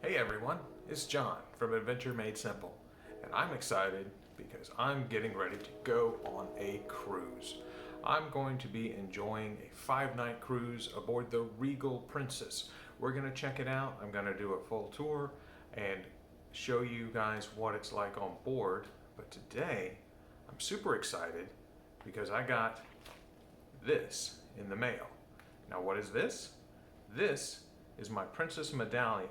Hey everyone, it's John from Adventure Made Simple, and I'm excited because I'm getting ready to go on a cruise. I'm going to be enjoying a 5-night cruise aboard the Regal Princess. We're going to check it out. I'm going to do a full tour and show you guys what it's like on board. But today, I'm super excited because I got this in the mail. Now what is this? This is my Princess Medallion.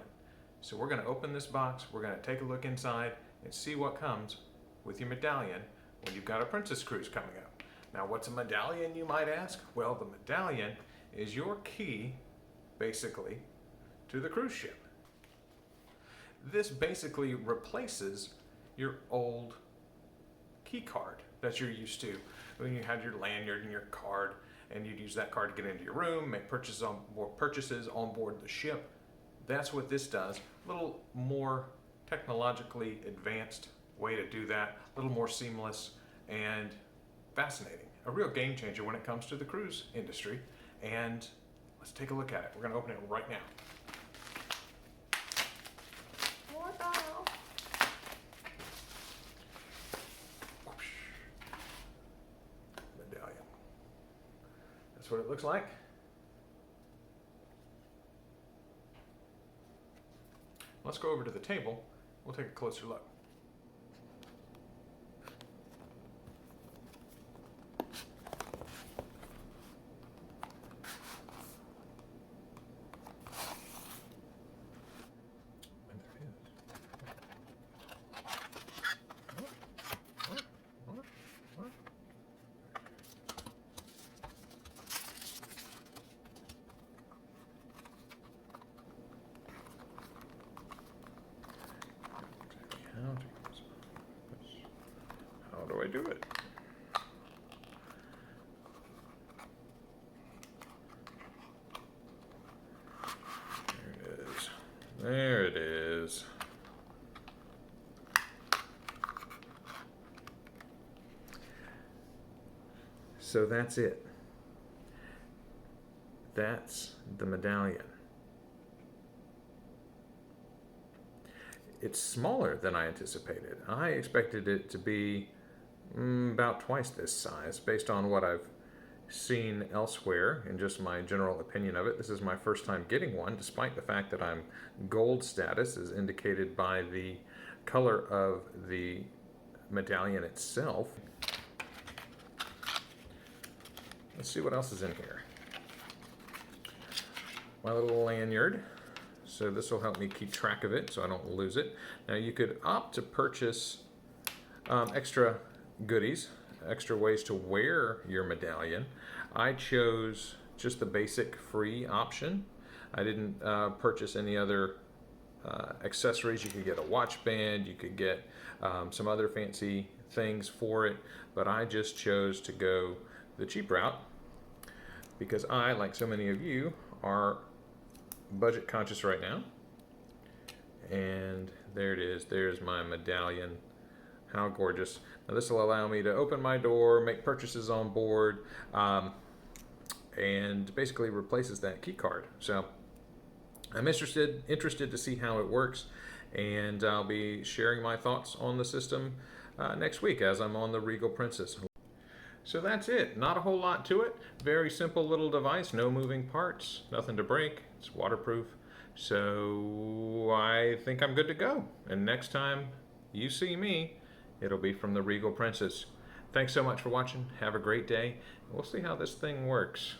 So we're going to open this box, we're going to take a look inside and see what comes with your medallion when you've got a princess cruise coming up. Now what's a medallion, you might ask? Well, the medallion is your key, basically, to the cruise ship. This basically replaces your old key card that you're used to when you had your lanyard and your card, and you'd use that card to get into your room, make purchases on board the ship. That's what this does. A little more technologically advanced way to do that, a little more seamless and fascinating. A real game changer when it comes to the cruise industry. And let's take a look at it. We're gonna open it right now. What the hell? Medallion. That's what it looks like. Let's go over to the table. We'll take a closer look. How do I do it? There it is. There it is. So that's it. That's the medallion. It's smaller than I anticipated. I expected it to be about twice this size based on what I've seen elsewhere and just my general opinion of it. This is my first time getting one, despite the fact that I'm gold status, as indicated by the color of the medallion itself. Let's see what else is in here. My little lanyard. So this will help me keep track of it so I don't lose it. Now you could opt to purchase extra goodies, extra ways to wear your medallion. I chose just the basic free option. I didn't purchase any other accessories. You could get a watch band, you could get some other fancy things for it, but I just chose to go the cheap route because I, like so many of you, are budget conscious right now. And there it is. There's my medallion. How gorgeous. Now this will allow me to open my door, make purchases on board, and basically replaces that key card. So I'm interested to see how it works, and I'll be sharing my thoughts on the system next week as I'm on the Regal Princess. So that's it. Not a whole lot to it. Very simple little device, no moving parts, nothing to break. It's waterproof. So I think I'm good to go. And next time you see me, it'll be from the Regal Princess. Thanks so much for watching. Have a great day. We'll see how this thing works.